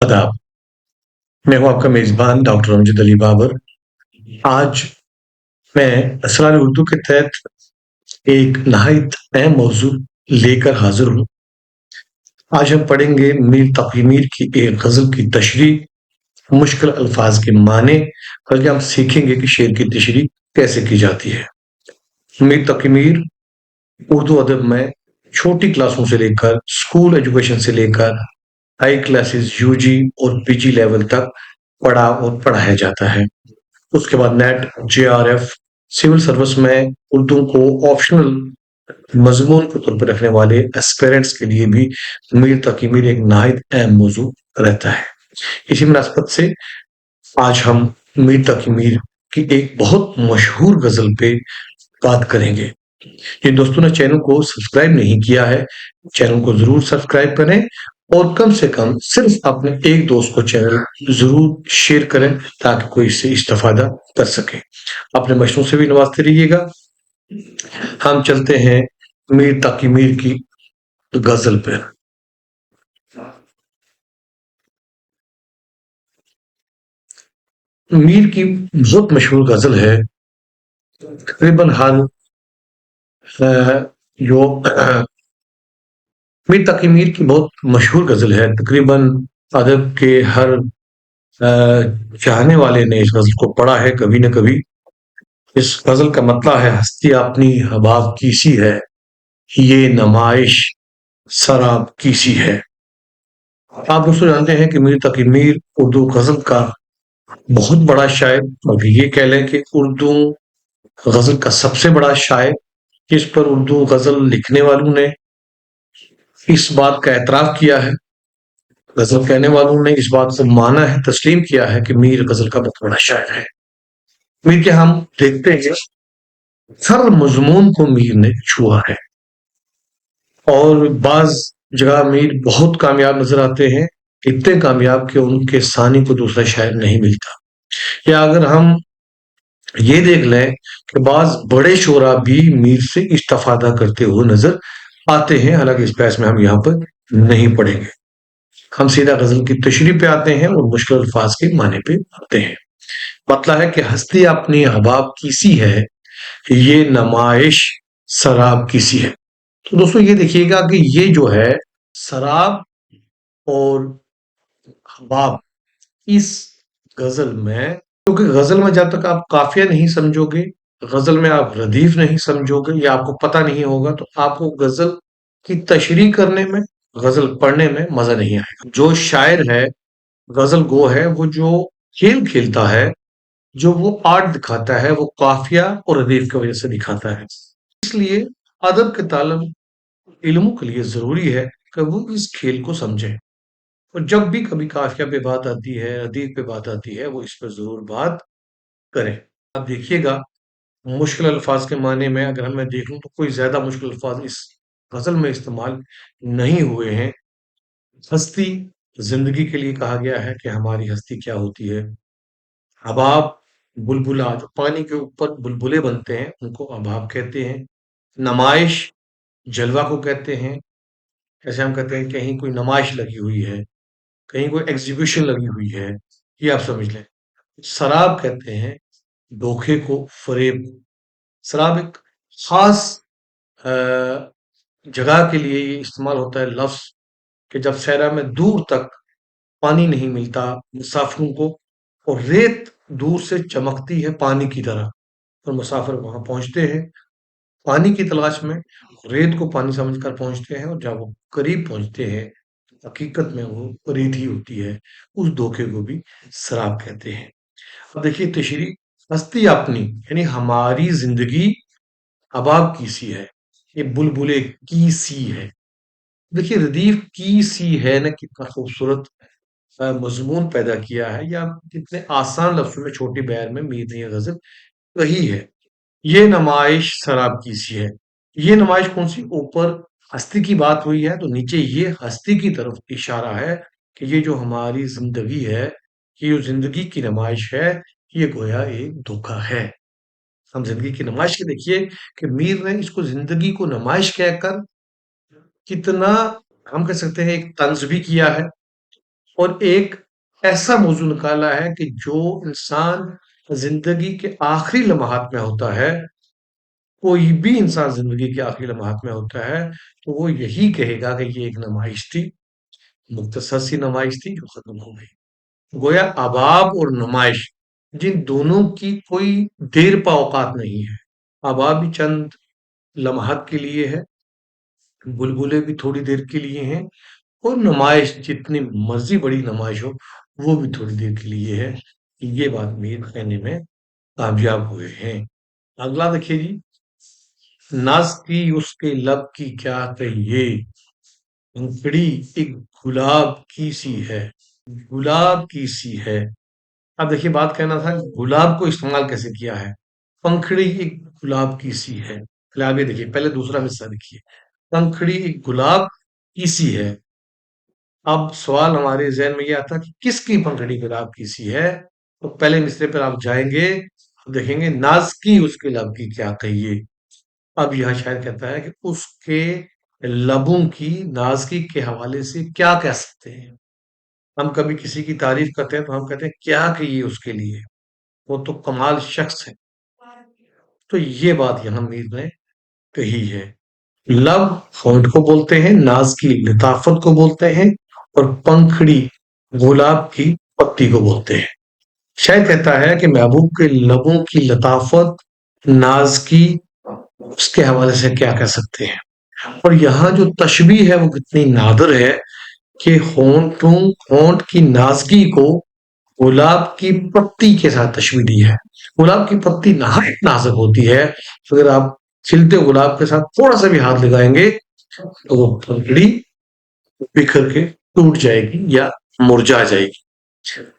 आदाब। मैं हूँ आपका मेज़बान डॉक्टर अमजद अली बाबर। आज मैं असरार उर्दू के तहत एक नहायत अहम मौज़ू लेकर हाज़िर हूँ। आज हम पढ़ेंगे मीर तक़ी मीर की एक ग़ज़ल की तशरीह, मुश्किल अल्फ़ाज़ के माने, बल्कि हम सीखेंगे कि शेर की तशरीह कैसे की जाती है। मीर तक़ी मीर उर्दू अदब में छोटी क्लासों से लेकर स्कूल एजुकेशन से लेकर हाई क्लासेस यूजी और पीजी लेवल तक पढ़ा और पढ़ाया जाता है। उसके बाद नेट, जेआरएफ, सिविल सर्विस में उर्दू को ऑप्शनल मजमून के तौर पर रखने वाले एस्पिरेंट्स के लिए भी मीर तकी मीर एक नहायत अहम मौजू रहता है। इसी मुनासबत से आज हम मीर तकी मीर की एक बहुत मशहूर गजल पे बात करेंगे। जिन दोस्तों ने चैनल को सब्सक्राइब नहीं किया है, चैनल को जरूर सब्सक्राइब करें और कम से कम सिर्फ अपने एक दोस्त को चैनल जरूर शेयर करें ताकि कोई इससे इस्तेफादा कर सके। अपने मशरों से भी नवाजते रहिएगा। हम चलते हैं मीर तकी मीर की गजल पे। मीर की बहुत मशहूर गजल है। तकरीबन हर जो मीर तकी मीर की बहुत मशहूर गजल है। तकरीबन अदब के हर चाहने वाले ने इस गजल को पढ़ा है कभी न कभी। इस गजल का मतलब है हस्ती अपनी हबाब की सी है, ये नमाइश शराब की सी है। आप दोस्तों जानते हैं कि मीर तकी मीर उर्दू गजल का बहुत बड़ा शायर, और ये कह लें कि उर्दू गजल का सबसे बड़ा शायर। इस पर उर्दू गजल लिखने वालों ने इस बात का एतराफ किया है, गजल कहने वालों ने इस बात को माना है, तस्लीम किया है कि मीर गजल का बहुत बड़ा शायर है। मीर के हम देखते हैं हर मजमून को मीर ने छुआ है, और बाज जगह मीर बहुत कामयाब नजर आते हैं, इतने कामयाब कि उनके सानी को दूसरा शायर नहीं मिलता। या अगर हम ये देख लें कि बाज बड़े शोरा भी मीर से इस्तेफादा करते हुए नजर आते हैं, हालांकि इस बहस में हम यहाँ पर नहीं पढ़ेंगे। हम सीधा गजल की तशरीह पे आते हैं और मुश्किल अल्फाज के माने पे आते हैं। मतलब है कि हस्ती अपनी हबाब की सी है, ये नमाइश शराब की सी है। तो दोस्तों ये देखिएगा कि ये जो है शराब और हबाब इस गजल में, क्योंकि गजल में जब तक आप काफिया नहीं समझोगे, गजल में आप रदीफ नहीं समझोगे या आपको पता नहीं होगा, तो आपको गजल की तशरीह करने में, गजल पढ़ने में मजा नहीं आएगा। जो शायर है, गजल गो है, वो जो खेल खेलता है, जो वो आर्ट दिखाता है, वो काफिया और रदीफ की वजह से दिखाता है। इसलिए अदब के ताल्लुम इल्मों के लिए जरूरी है कि वो इस खेल को समझे, और जब भी कभी काफिया पे बात आती है, रदीफ पे बात आती है, वो इस पर जरूर बात करें। अब देखिएगा, मुश्किल अल्फाज के माने में अगर मैं देखूं तो कोई ज्यादा मुश्किल अल्फाज इस गजल में इस्तेमाल नहीं हुए हैं। हस्ती जिंदगी के लिए कहा गया है कि हमारी हस्ती क्या होती है। अबाब, बुलबुला, जो पानी के ऊपर बुलबुले बनते हैं उनको अबाब कहते हैं। नमाइश जलवा को कहते हैं। जैसे हम कहते हैं कहीं कोई नुमाइश लगी हुई है, कहीं कोई एग्जीबिशन लगी हुई है, ये आप समझ लें। शराब कहते हैं धोखे को, फरेब को। शराब एक खास अ, जगह के लिए ये इस्तेमाल होता है लफ्ज, कि जब सहरा में दूर तक पानी नहीं मिलता मुसाफिरों को, और रेत दूर से चमकती है पानी की तरह, और मुसाफिर वहां पहुंचते हैं पानी की तलाश में, रेत को पानी समझकर पहुंचते हैं, और जब वो करीब पहुंचते हैं तो हकीकत में वो रेत ही होती है। उस धोखे को भी शराब कहते हैं। अब देखिए तशरीह, हस्ती अपनी यानी हमारी जिंदगी अबाब की सी है, ये बुलबुले की सी है। देखिए रदीफ की सी है ने कितना खूबसूरत मजमून पैदा किया है, या कितने आसान लफ्जों में छोटी बयान में मीर ने ये गजल कही है। ये नुमाइश शराब की सी है। ये नुमाइश कौन सी? ऊपर हस्ती की बात हुई है, तो नीचे ये हस्ती की तरफ इशारा है कि ये जो हमारी जिंदगी है, ये जो जिंदगी की नुमाइश है, ये गोया एक धोखा है। हम जिंदगी की नुमाइश के देखिए कि मीर ने इसको जिंदगी को नुमाइश कहकर कितना, हम कह सकते हैं, एक तंज भी किया है, اور ایک ایسا موضوع نکالا ہے کہ جو انسان زندگی کے آخری لمحات میں ہوتا ہے، کوئی بھی انسان زندگی کے آخری لمحات میں ہوتا ہے تو وہ یہی کہے گا کہ یہ ایک نمائش تھی، مختصر سی نمائش تھی جو ختم ہو گئی۔ گویا اباب اور نمائش، جن دونوں کی کوئی دیر پا اوقات نہیں ہے۔ اباب بھی چند لمحات کے لیے ہے، بلبلے بھی تھوڑی دیر کے لیے ہیں، اور نمائش جتنی مرضی بڑی نمائش ہو وہ بھی تھوڑی دیر کے لیے ہے۔ یہ بات میر کہنے میں کامیاب ہوئے ہیں۔ اگلا دیکھیے جی، ناز کی اس کے لب کی کیا کہیے، پنکھڑی ایک گلاب کی سی ہے، گلاب کی سی ہے۔ اب دیکھیے بات کہنا تھا گلاب کو استعمال کیسے کیا ہے، پنکھڑی ایک گلاب کی سی ہے۔ پہلے آگے دیکھیے، پہلے دوسرا حصہ دیکھیے، پنکھڑی ایک گلاب کی سی ہے۔ اب سوال ہمارے ذہن میں یہ آتا کہ کس کی پنکھڑی گلاب کی سی ہے، تو پہلے مصرے پر آپ جائیں گے دیکھیں گے ناز کی اس کے لب کی کیا کہیے۔ اب یہاں شاعر کہتا ہے کہ اس کے لبوں کی، نازکی کے حوالے سے کیا کہہ سکتے ہیں۔ ہم کبھی کسی کی تعریف کرتے ہیں تو ہم کہتے ہیں کیا کہیے اس کے لیے، وہ تو کمال شخص ہے۔ تو یہ بات یہاں میر نے کہی ہے۔ لب ہونٹ کو بولتے ہیں، ناز کی لطافت کو بولتے ہیں، اور پنکھڑی گلاب کی پتی کو بولتے ہیں۔ شاید کہتا ہے کہ محبوب کے لبوں کی لطافت، ناز کی، اس کے حوالے سے کیا کہہ سکتے ہیں۔ اور یہاں جو تشبیہ ہے وہ کتنی نادر ہے کہ ہونٹ کی نازکی کو گلاب کی پتی کے ساتھ تشبیہ دی ہے۔ گلاب کی پتی نہایت نازک ہوتی ہے، اگر آپ کھلتے گلاب کے ساتھ تھوڑا سا بھی ہاتھ لگائیں گے تو وہ پنکھڑی بکھر کے ٹوٹ جائے گی یا مرجھا جائے گی۔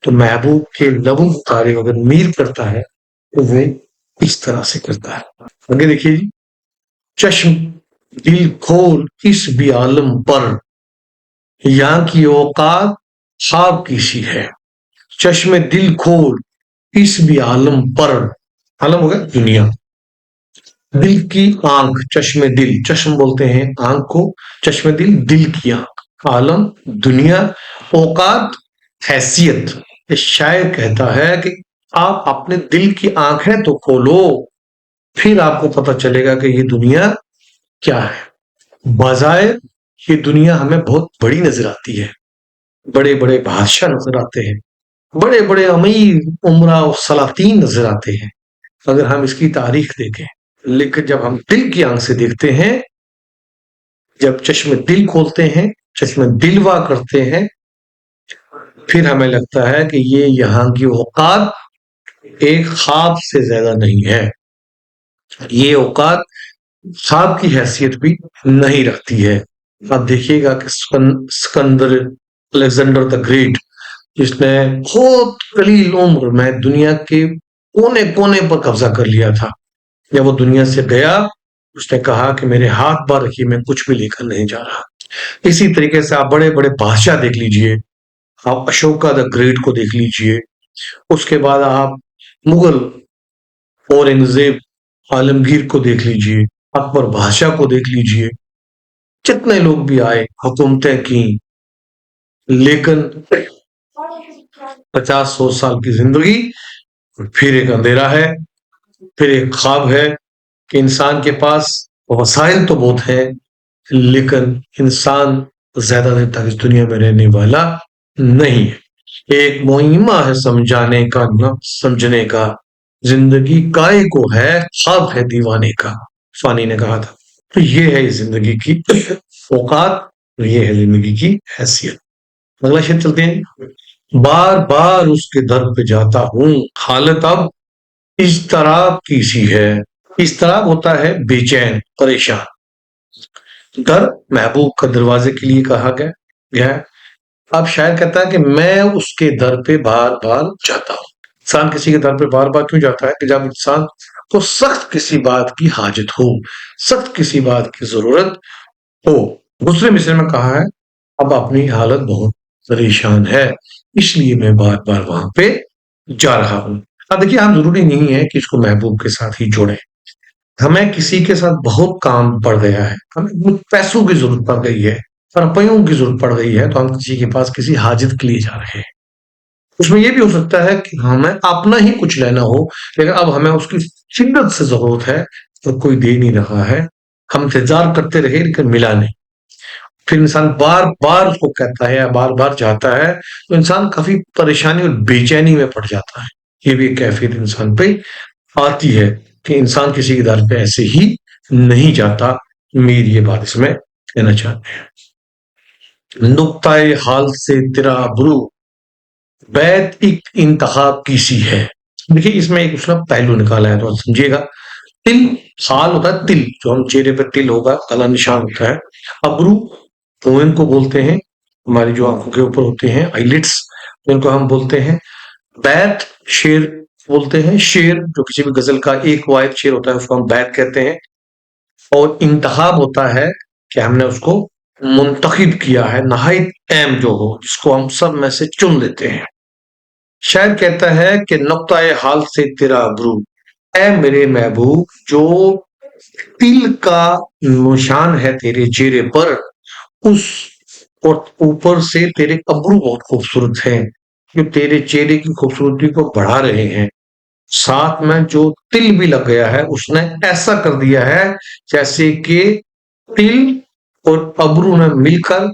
تو محبوب کے لبوں کی تعریف اگر میر کرتا ہے تو وہ اس طرح سے کرتا ہے۔ آگے دیکھیے جی، چشم دل کھول اس بھی عالم پر، یہاں کی اوقات خواب کی سی ہے۔ چشم دل کھول اس بھی عالم پر، عالم ہو گیا دنیا، دل کی آنکھ، چشم دل، چشم بولتے ہیں آنکھ کو، چشم دل دل کی آنکھ، عالم دنیا، اوقات حیثیت۔ یہ شاعر کہتا ہے کہ آپ اپنے دل کی آنکھیں تو کھولو، پھر آپ کو پتہ چلے گا کہ یہ دنیا کیا ہے۔ بظاہر یہ دنیا ہمیں بہت بڑی نظر آتی ہے، بڑے بڑے بادشاہ نظر آتے ہیں، بڑے بڑے امیر عمرہ و سلاطین نظر آتے ہیں اگر ہم اس کی تاریخ دیکھیں، لیکن جب ہم دل کی آنکھ سے دیکھتے ہیں، جب چشم دل کھولتے ہیں، چشم دلوا کرتے ہیں، پھر ہمیں لگتا ہے کہ یہ یہاں کی اوقات ایک خواب سے زیادہ نہیں ہے، یہ اوقات خواب کی حیثیت بھی نہیں رکھتی ہے۔ آپ دیکھیے گا کہ سکندر الیگزینڈر دا گریٹ، جس نے بہت قلیل عمر میں دنیا کے کونے کونے پر قبضہ کر لیا تھا، جب وہ دنیا سے گیا اس نے کہا کہ میرے ہاتھ بار رکھیے، میں کچھ بھی لے کر نہیں جا رہا۔ اسی طریقے سے آپ بڑے بڑے بادشاہ دیکھ لیجئے، آپ اشوکا دا گریٹ کو دیکھ لیجئے، اس کے بعد آپ مغل اورنگزیب عالمگیر کو دیکھ لیجئے، اکبر بادشاہ کو دیکھ لیجئے، جتنے لوگ بھی آئے حکومتیں کی، لیکن 50-100 سال کی زندگی، پھر ایک اندھیرا ہے، پھر ایک خواب ہے کہ انسان کے پاس وسائل تو بہت ہے لیکن انسان زیادہ دیر تک اس دنیا میں رہنے والا نہیں ہے۔ ایک معمہ ہے سمجھانے کا نہ سمجھنے کا، زندگی کائے کو ہے خواب ہے دیوانے کا، فانی نے کہا تھا۔ تو یہ ہے زندگی کی اوقات، یہ ہے زندگی کی حیثیت۔ اگلا شعر چلتے ہیں۔ بار بار اس کے در پہ جاتا ہوں، حالت اب اضطراب کی سی ہے۔ اضطراب ہوتا ہے بے چین، پریشان۔ در محبوب کا دروازے کے لیے کہا گیا ہے۔ اب شاعر کہتا ہے کہ میں اس کے در پہ بار بار جاتا ہوں۔ انسان کسی کے در پہ بار بار کیوں جاتا ہے؟ کہ جب انسان کو سخت کسی بات کی حاجت ہو، سخت کسی بات کی ضرورت ہو۔ دوسرے مصرے میں کہا ہے اب اپنی حالت بہت پریشان ہے، اس لیے میں بار بار وہاں پہ جا رہا ہوں۔ اب دیکھیے، ہم ضروری نہیں ہے کہ اس کو محبوب کے ساتھ ہی جوڑیں۔ ہمیں کسی کے ساتھ بہت کام پڑ گیا ہے، ہمیں پیسوں کی ضرورت پڑ گئی ہے، रुपयों की जरूरत पड़ गई है तो हम किसी के पास किसी हाजित के लिए जा रहे हैं। उसमें ये भी हो सकता है कि हमें अपना ही कुछ लेना हो, लेकिन अब हमें उसकी शिद्दत से जरूरत है तो कोई दे नहीं रहा है, हम इंतजार करते रहे लेकिन मिला नहीं। फिर इंसान बार बार उसको कहता है या बार बार चाहता है, तो इंसान काफी परेशानी और बेचैनी में पड़ जाता है। ये भी एक कैफियत इंसान पे आती है कि इंसान किसी के दर पे ऐसे ही नहीं जाता। मेरी ये बात इसमें कहना चाहते हैं। नुक्ताए हाल से तेरा अबरू बैत एक इंतहा की सी है। देखिए इसमें एक उसका पहलू निकाला है तो आप समझिएगा। तिल, हाल होता है तिल, जो हम चेहरे पर तिल होगा, काला निशान होता है। अब्रू पोएम को बोलते हैं, हमारी जो आंखों के ऊपर होते हैं आईलिड्स, जिनको हम बोलते हैं। बैत शेर बोलते हैं, शेर जो किसी भी गजल का एक वाहिद शेर होता है उसको हम बैत कहते हैं। और इंतखाब होता है कि हमने उसको मुंतखब किया है, नहायत अहम जो हो, जिसको हम सब में से चुन लेते हैं। शायद कहता है कि नुक्ताए हाल से तेरा अबरू, ऐ मेरे महबूब जो तिल का निशान है तेरे चेहरे पर, उस और ऊपर से तेरे अबरू बहुत खूबसूरत हैं, जो तेरे चेहरे की खूबसूरती को बढ़ा रहे हैं। साथ में जो तिल भी लग गया है उसने ऐसा कर दिया है जैसे कि तिल और अबरू ने मिलकर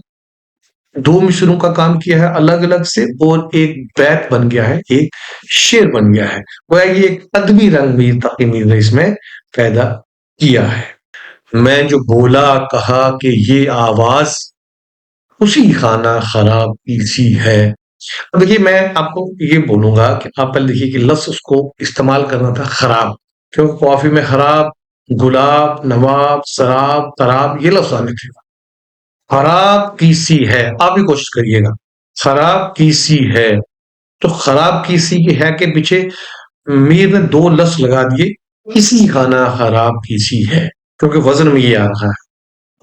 दो मिसरों का काम किया है अलग अलग से, और एक बैत बन गया है, एक शेर बन गया है। वह ये एक अदबी रंग भी तकी मीर ने इसमें पैदा किया है। मैं जो बोला कहा कि ये आवाज उसी खाना खराब की सी है। अब देखिए मैं आपको ये बोलूंगा कि आप पहले देखिए कि लफ्ज उसको इस्तेमाल करना था खराब, क्योंकि कॉफी में खराब, गुलाब, नवाब, शराब, तराब ये लफ्ज आने थे। खराब की सी है, आप भी कोशिश करिएगा। खराब की सी है, तो खराब की सी की है के पीछे मीर ने दो लफ्ज लगा दिए, इसी खाना खराब की सी है, क्योंकि वजन में ये आ रहा है।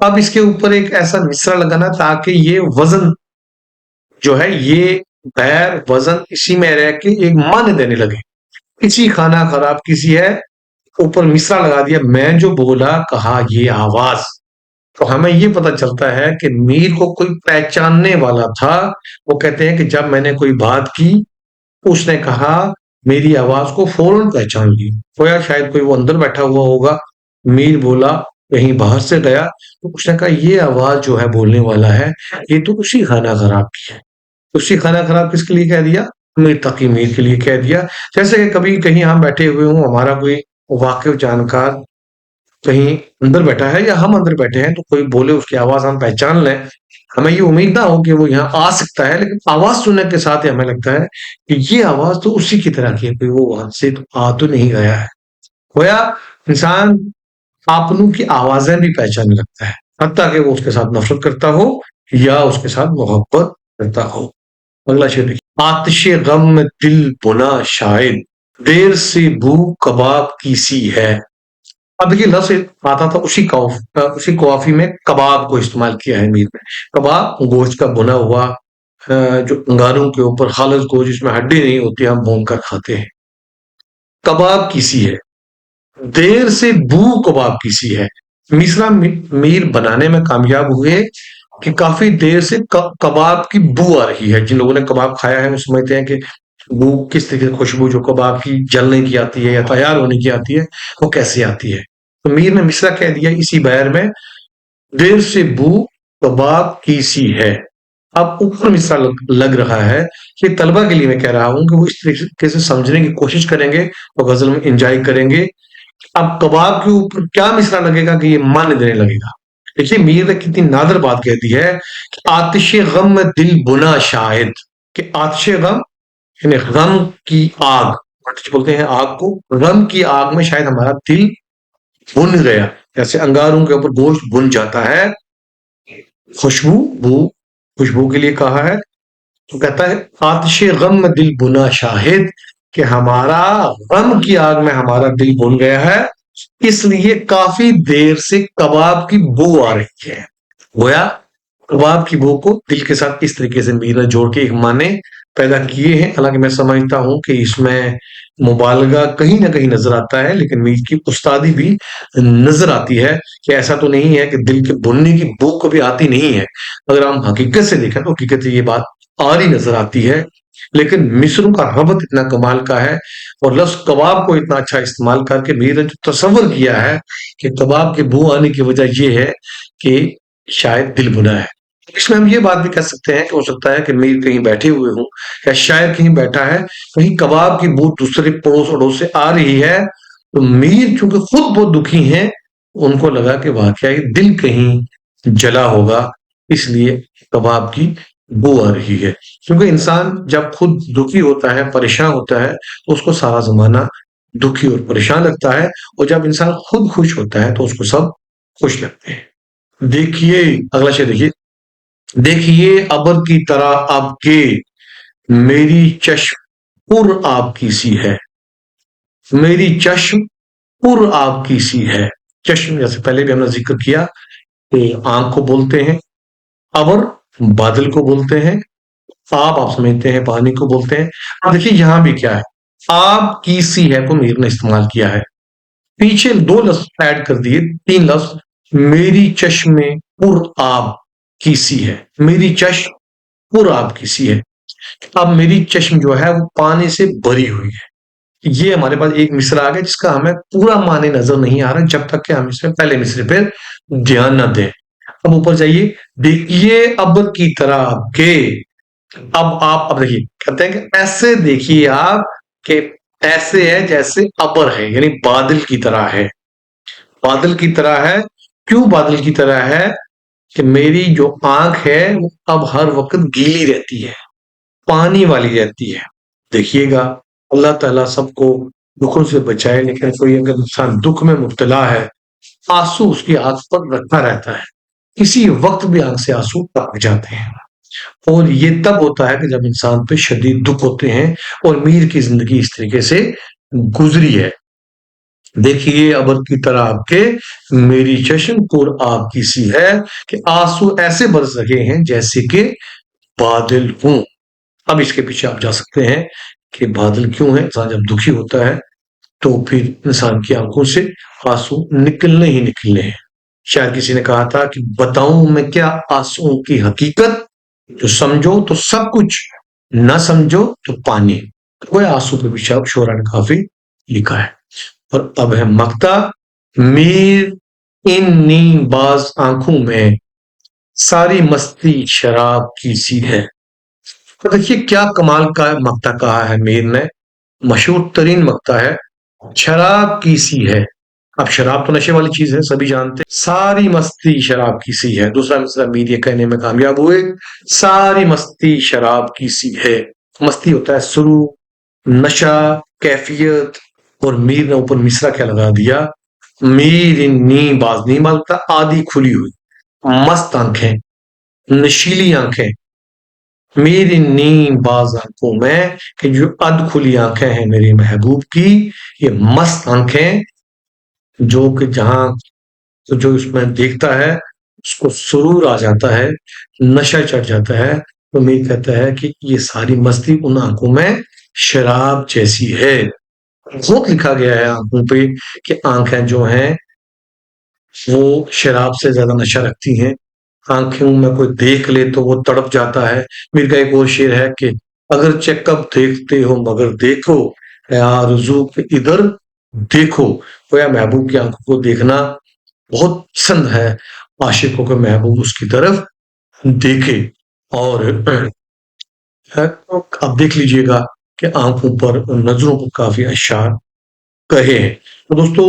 अब इसके ऊपर एक ऐसा मिसरा लगाना ताकि ये वजन जो है, ये पैर वजन इसी में रह के एक मान देने लगे। इसी खाना खराब किसी है, ऊपर मिसरा लगा दिया, मैं जो बोला कहा ये आवाज। तो हमें ये पता चलता है कि मीर को कोई पहचानने वाला था। वो कहते हैं कि जब मैंने कोई बात की, उसने कहा, मेरी आवाज को फौरन पहचान ली। गोया शायद कोई वो अंदर बैठा हुआ होगा, मीर बोला कहीं बाहर से गया, तो उसने कहा ये आवाज जो है बोलने वाला है, ये तो उसी खाना खराब की है। उसी खाना खराब किसके लिए कह दिया? मीर तकी मीर के लिए कह दिया। जैसे कि कभी कहीं हम बैठे हुए हों, हमारा कोई वाकिफ जानकार कहीं अंदर बैठा है या हम अंदर बैठे हैं, तो कोई बोले उसकी आवाज हम पहचान लें, हमें ये उम्मीद ना हो कि वो यहाँ आ सकता है, लेकिन आवाज सुनने के साथ ही हमें लगता है कि ये आवाज तो उसी की तरह की है, कोई वो वहां से तो आ तो नहीं गया है। गोया इंसान आपनों की आवाजें भी पहचानने लगता है, हत्ता कि वो उसके साथ नफरत करता हो या उसके साथ मोहब्बत करता हो। अगला शेर देखिए। आतिशे गम में दिल बुना शायद, देर से भूख कबाब की सी है। अब देखिए लफ्ज आता था उसी कॉफी में कबाब को इस्तेमाल किया है मीर ने। कबाब गोश्त का बुना हुआ, जो अंगारों के ऊपर खालिस गोश्त जिसमें हड्डी नहीं होती, हम भून कर खाते हैं। कबाब की सी है, देर से बू कबाब की सी है। मिसरा मीर बनाने में कामयाब हुए कि काफी देर से कबाब की बू आ रही है। जिन लोगों ने कबाब खाया है वो समझते हैं कि बू किस तरीके से, खुशबू जो कबाब की जलने की आती है या तैयार होने की आती है, वो कैसे आती है। तो मीर ने मिसरा कह दिया इसी बैर में, देर से बू कबाब की सी है। अब ऊपर मिसरा लग रहा है कि तलबा के लिए मैं कह रहा हूं कि वो इस तरीके से समझने की कोशिश करेंगे तो गजल में इंजॉय करेंगे। अब कबाब के ऊपर क्या मिसरा लगेगा कि ये मान देने लगेगा। देखिए मीर ने कितनी नादर बात कह दी है कि आतिशे गम में दिल बुना शायद, कि आतिशे गम यानी गम की आग, बोलते हैं आग को, गम की आग में शायद हमारा दिल भुन गया, जैसे अंगारों के ऊपर गोश्त भुन जाता है। खुशबू बू, खुशबू के लिए कहा है, तो कहता है आतिशे गम में दिल बुना शाहिद, कि हमारा गम की आग में हमारा दिल भुन गया है, इसलिए काफी देर से कबाब की बू आ रही है। गोया कबाब की बू को दिल के साथ इस तरीके से मीर ने जोड़ के एक माने پیدا کیے ہیں، حالانکہ میں سمجھتا ہوں کہ اس میں مبالغہ کہیں نہ کہیں نظر آتا ہے، لیکن میر کی استادی بھی نظر آتی ہے کہ ایسا تو نہیں ہے کہ دل کے بننے کی بھوک کبھی آتی نہیں ہے۔ اگر ہم حقیقت سے دیکھیں تو حقیقت یہ بات آ رہی نظر آتی ہے، لیکن مصروں کا ربط اتنا کمال کا ہے، اور لفظ کباب کو اتنا اچھا استعمال کر کے میر نے جو تصور کیا ہے کہ کباب کے بو آنے کی وجہ یہ ہے کہ شاید دل بنا ہے۔ اس میں ہم یہ بات بھی کہہ سکتے ہیں کہ ہو سکتا ہے کہ میر کہیں بیٹھے ہوئے ہوں، یا شاعر کہیں بیٹھا ہے، کہیں کباب کی بو دوسرے پڑوس اڑوس سے آ رہی ہے، تو میر چونکہ خود بہت دکھی ہیں، ان کو لگا کہ واقعی دل کہیں جلا ہوگا، اس لیے کباب کی بو آ رہی ہے۔ کیونکہ انسان جب خود دکھی ہوتا ہے، پریشان ہوتا ہے، تو اس کو سارا زمانہ دکھی اور پریشان لگتا ہے، اور جب انسان خود خوش ہوتا ہے تو اس کو سب خوش لگتے ہیں۔ دیکھیے اگلا شعر، دیکھیے، دیکھیے ابر کی طرح اب کے میری چشم پر آپ کی سی ہے، میری چشم پر آپ کی سی ہے۔ چشم جیسے پہلے بھی ہم نے ذکر کیا کہ آنکھ کو بولتے ہیں، ابر بادل کو بولتے ہیں، آپ سمجھتے ہیں پانی کو بولتے ہیں۔ اب دیکھیے یہاں بھی کیا ہے، آپ کی سی ہے کو میر نے استعمال کیا ہے، پیچھے دو لفظ ایڈ کر دیے، تین لفظ، میری چشم پر آب کی سی ہے، میری چشم پر آب کی سی ہے۔ اب میری چشم جو ہے وہ پانی سے بھری ہوئی ہے۔ یہ ہمارے پاس ایک مصرع آ گیا جس کا ہمیں پورا معنی نظر نہیں آ رہا جب تک کہ ہم اس میں پہلے مصرے پہ دھیان نہ دیں۔ اب اوپر جائیے، دیکھیے ابر کی طرح کے، اب دیکھیے کہتے ہیں کہ ایسے دیکھیے آپ کہ ایسے ہے جیسے ابر ہے، یعنی بادل کی طرح ہے، بادل کی طرح ہے۔ کیوں بادل کی طرح ہے؟ کہ میری جو آنکھ ہے وہ اب ہر وقت گیلی رہتی ہے، پانی والی رہتی ہے۔ دیکھیے گا اللہ تعالیٰ سب کو دکھوں سے بچائے، لیکن کوئی اگر انسان دکھ میں مبتلا ہے، آنسو اس کی آنکھ پر رکھا رہتا ہے، کسی وقت بھی آنکھ سے آنسو ٹپک جاتے ہیں، اور یہ تب ہوتا ہے کہ جب انسان پہ شدید دکھ ہوتے ہیں، اور میر کی زندگی اس طریقے سے گزری ہے۔ دیکھیے ابر کی طرح آپ کے میری چشم پر آپ کی سی ہے، کہ آنسو ایسے برس رہے ہیں جیسے کہ بادل ہوں۔ اب اس کے پیچھے آپ جا سکتے ہیں کہ بادل کیوں ہے؟ انسان جب دکھی ہوتا ہے تو پھر انسان کی آنکھوں سے آنسو نکلنے ہی نکلنے ہیں۔ شاید کسی نے کہا تھا کہ بتاؤں میں کیا آنسوؤں کی حقیقت، جو سمجھو تو سب کچھ، نہ سمجھو تو پانی۔ کوئی آنسو کے پیچھے شعراء نے کافی لکھا ہے۔ اور اب ہے مقطع، میر ان نیم باز آنکھوں میں ساری مستی شراب کی سی ہے۔ تو دیکھیے کیا کمال کا مقطع کہا ہے میر نے، مشہور ترین مقطع ہے، شراب کی سی ہے۔ اب شراب تو نشے والی چیز ہے، سبھی جانتے ہیں، ساری مستی شراب کی سی ہے۔ دوسرا مصرع میر یہ کہنے میں کامیاب ہوئے، ساری مستی شراب کی سی ہے۔ مستی ہوتا ہے سرور، نشہ، کیفیت، اور میر نے اوپر مصرع کیا لگا دیا، میر ان نی باز، نی باز ہوتا ہے آدھی کھلی ہوئی، مست آنکھیں، نشیلی آنکھیں، میری نیم باز آنکھوں میں، کہ جو اد کھلی آنکھیں ہیں میرے محبوب کی، یہ مست آنکھیں، جو کہ جہاں جو اس میں دیکھتا ہے اس کو سرور آ جاتا ہے، نشہ چڑھ جاتا ہے۔ تو میر کہتا ہے کہ یہ ساری مستی ان آنکھوں میں شراب جیسی ہے۔ بہت لکھا گیا ہے آنکھوں پہ کہ آنکھیں جو ہیں وہ شراب سے زیادہ نشہ رکھتی ہیں، آنکھوں میں کوئی دیکھ لے تو وہ تڑپ جاتا ہے۔ میر کا ایک اور شعر ہے کہ اگرچہ کب دیکھتے ہو مگر دیکھو، اے آرزو کہ ادھر دیکھو۔ گویا محبوب کی آنکھوں کو دیکھنا بہت پسند ہے عاشقوں کے، محبوب اس کی طرف دیکھے۔ اور اب دیکھ لیجئے گا کہ آنکھوں پر، نظروں پر کافی اشعار کہے ہیں۔ تو دوستو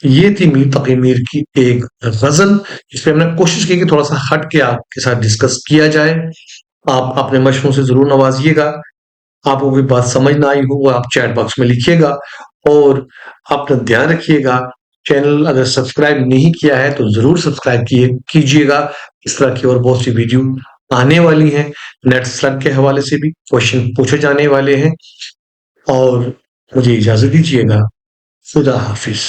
یہ تھی میر تقی میر کی ایک غزل، جس پہ ہم نے کوشش کی کہ تھوڑا سا ہٹ کے آپ کے ساتھ ڈسکس کیا جائے۔ آپ اپنے مشوروں سے ضرور نوازیے گا، آپ کو کوئی بات سمجھ نہ آئی ہو وہ آپ چیٹ باکس میں لکھیے گا، اور اپنا دھیان رکھیے گا۔ چینل اگر سبسکرائب نہیں کیا ہے تو ضرور سبسکرائب کیجیے گا، اس طرح کی اور بہت سی ویڈیو آنے والی ہیں، نیٹ سلٹ کے حوالے سے بھی کوشچن پوچھے جانے والے ہیں۔ اور مجھے اجازت دیجیے گا، خدا حافظ۔